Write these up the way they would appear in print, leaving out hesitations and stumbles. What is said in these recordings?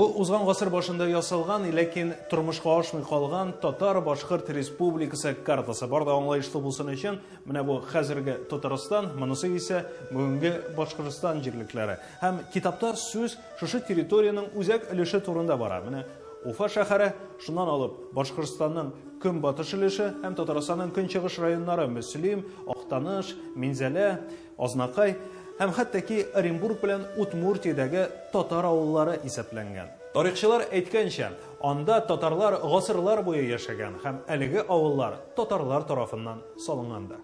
Бу узган гасыр башында ясалган, ләкин тормышка ашмый калган Татар-Башкорт Республикасы картасы бар да аңлаешлы булсын өчен, менә бу хәзерге Татарстан, монысы исә бүгенге Башкортстан җирлекләре. Һәм китапта сүз шушы территорияның үзәк өлеше турында бара. Менә Уфа шәһәре шуннан алып Башкортстанның көнбатыш өлеше һәм Татарстанның көнчыгыш районнары Мөслим, Актаныш, Минзәлә, Азнакай һәм хәттәки Оренбург белән Удмуртиядәге татар авыллары исәпләнгән. Тарихчылар әйткәнчә, анда татарлар гасырлар буе яшәгән һәм әлеге авыллар татарлар тарафыннан салынганда.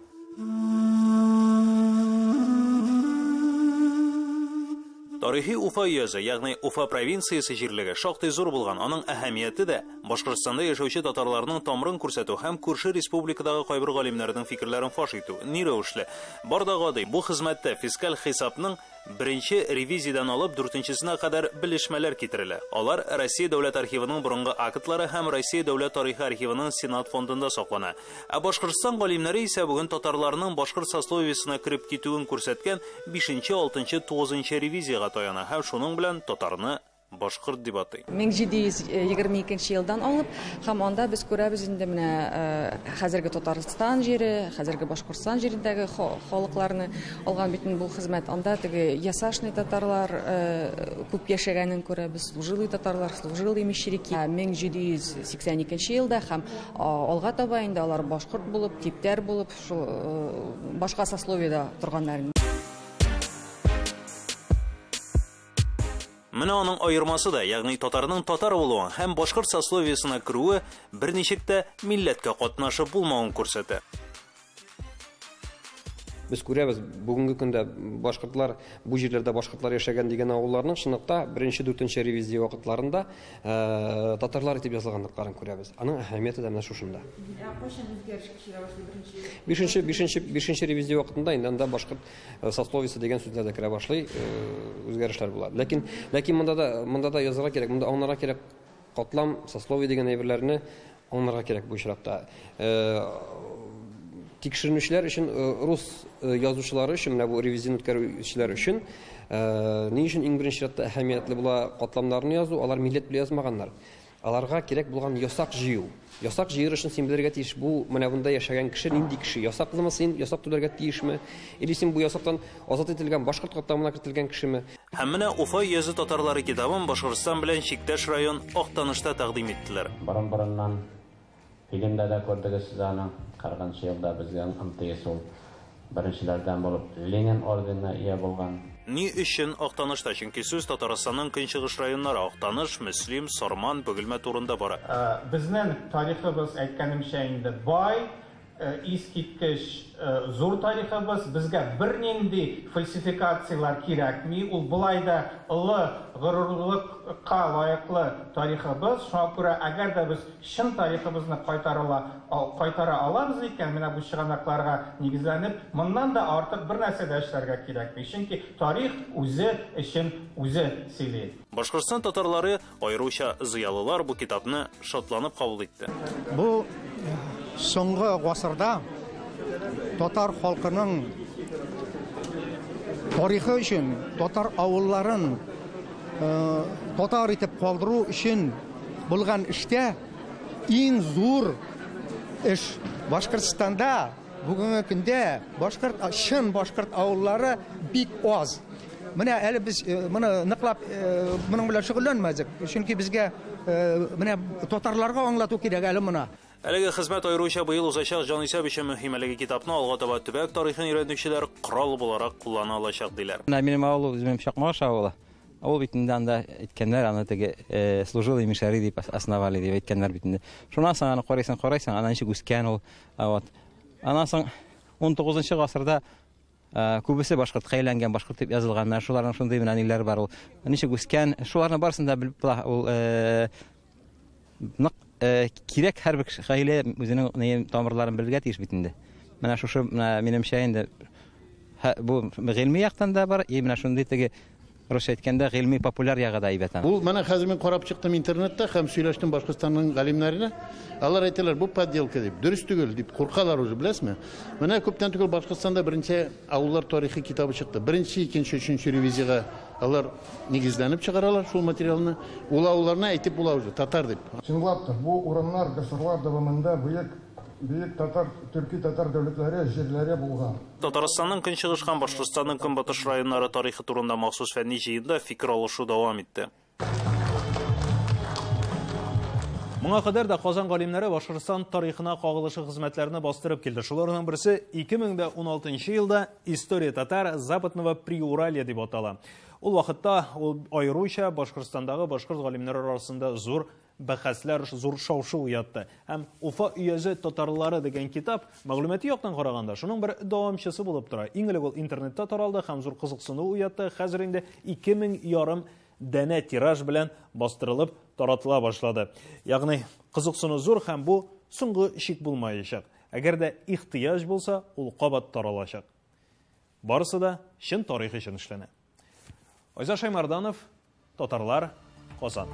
Тарихи Уфа йөзе, ягъни Уфа провинциясы җирлеге шактый зур булган. Аның әһәмияте дә Башкортстанда яшәүче татарларның тамырын күрсәтү һәм күрше республикадагы кайбер галимнәрнең фикерләрен фаш итү. Ни рәвешле? Бар да гади, бу хезмәттә фискаль хисапның беренче ревизиядан алып 4-нчесенә кадәр белешмәләр китерелә. Алар Россия дәүләт архивының борынгы актлары һәм Россия дәүләт тарихи архивының Сенат фондында саклана. Ә Башкортстан галимнәре исә бүген татарларның башкорт сословиесенә кирип китүен күрсәткән 5-нче, 6-нчы, 9-нчы ревизияга таяна һәм шуның белән татарны башкорт дип атый. 1722 елдан алып, һәм анда без күрәбез инде менә хәзерге Татарстан җире, хәзерге Башкортстан җирендәге халыкларны алган битен бу хезмәт. Анда теге ясашный татарлар күп яшәгәнен күрәбез, служилый татарлар, служилый мещерики. 1782 елда һәм алга таба инде алар башкорт булып, типтәр булып, башка сословиедә торганнар. Менә аның аермасы да, ягъни татарның татар булуы һәм башкорт сословиесенә керүе берничек тә милләткә катнашып булмавын күрсәтә. Без күрәбез, бүгенге көндә башкортлар, бу җирләрдә башкортлар яшәгән дигән авылларның чынлыкта 1-4 ревизия вакытларында татарлар итеп язылганлыкларын күрәбез. Аның әһәмияте дә менә шушында. 5-нче ревизия вакытында инде анда башкорт сословиесе дигән сүзләр дә керә башлый, үзгәрешләр була. Ләкин монда да язарга кирәк, монда аңларга кирәк, катлам сословие дигән әйберләрне аңларга кирәк бу очракта. Тикшерүчеләр өчен, рус язучылары өчен, менә бу ревизияны үткәрүчеләр өчен ни өчен иң беренче чиратта әһәмиятле була катламнарны язу, алар милләт белән язмаганнар. Аларга кирәк булган ясак җыю. Ясак җыер өчен син белергә тиеш, бу менә бунда яшәгән кеше нинди кеше, ясаклымы син, ясак түләргә тиешме, или син бу ясактан азат ителгән башкорт катламына кертелгән кешеме? Һәм менә Уфа йөзе татарлары китабын Башкортстан белән чиктәш район Актанышта тәкъдим иттеләр. Борын-борыннан фильмда да күрдегез сез аны. 40 елда безгә МТС ул беренчеләрдән булып Ленин орденына ия булган. Ни өчен Актанышта? Чөнки сүз Татарстанның көнчыгыш районнары Актаныш, Мөслим, Сорман, Бөгелмә турында бара. Безнең тарихыбыз әйткәнемчә инде бай, искиткеч зур тарихыбыз, безгә бернинди фальсификациялар кирәкми. Ул булай да улы горурлыкка лаеклы тарихыбыз. Шуңа күрә әгәр дә без чын тарихыбызны кайтара алабыз икән, менә бу чыганакларга нигезләнеп, моннан да артык бер нәрсә дә эшләргә кирәкми. Чөнки тарих үзе өчен үзе сөйли. Башкортстан татарлары, аеруча зыялылар, бу китапны шатланып кабул итте. Бу соңгы гасырда татар халкының тарихы өчен, татар авылларын татар итеп калдыру өчен булган эштә иң зур эш Башкортстанда бүгенге көндә чын башкорт авыллары бик аз. Менә әле без моны ныклап моның белән шөгыльләнмәдек. Чөнки безгә менә татарларга аңлату кирәк әле моны. Әлеге хезмәт аеруча быел узачак җанисәп өчен мөһим әлеге китапны алга таба төбәк тарихын өйрәнүчеләр корал буларак куллана алачак диләр. Минем авыл үзем Чакмаш авылы. Авыл битендә анда әйткәннәр, аны теге служилый мишәри дип основали дип әйткәннәр битендә. Шуннан соң аны карыйсың, аны ничек үскән ул. Вот. Аннан соң 19-нчы гасырда күбесе башкортка әйләнгән, башкорт дип язылган. Менә шуларның шундый менә ниләр бар ул. Ничек үскән, шуларны барсын да белеп була. Ул кирәк һәрбер гаилә үзенең тамырларын белергә тиеш бит инде. Менә шушы минемчә инде бу гыйльми яктан да бар, менә шундый теге рус әйткәндә гыйльми популяр ягы да әйбәт. Бу менә хәзер мин карап чыктым интернетта һәм сөйләштем Башкортстанның галимнәренә. Алар әйтәләр, бу подделка дип, дөрес түгел дип куркалар үзе, беләсезме? Менә күптән түгел Башкортстанда беренче авыллар тарихи китабы чыкты. Беренче, икенче, өченче ревизияга Алар нигезләнеп чыгаралар шул материалны. Ул авылларына әйтеп була уже татар дип. Чынлап та, бу урыннар гасырлар дәвамында бөек татар, төрки татар дәүләтләре, җирләре булган. Татарстанның көнчыгыш һәм Башкортстанның көнбатыш районнары тарихы турында махсус фәнни җыенда фикер алышу дәвам итте. Моңа кадәр да Казан галимнәре Башкортстан тарихына кагылышлы хезмәтләрне бастырып килде. Шуларның берсе 2016 елда «История татар Западного Приуралья» дип атала. Ул вакытта ул аеруча Башкортстандагы башкорт галимнәре арасында зур бәхәсләр, зур шау-шу уятты. Һәм Уфа өязе татарлары дигән китап мәгълүмати яктан караганда шуның бер дәвамчысы булып тора. Иң элек ул интернетта таралды һәм зур кызыксыну уятты. Хәзер инде 2000 дәнә тираж белән бастырылып таратыла башлады. Ягъни кызыксыну зур һәм бу соңгы шик булмаячак. Әгәр дә ихтыяҗ булса, ул кабат таралачак. Барысы да чын тарих өчен эшләнә. Айза Шаймарданов, Татарлар, Казан.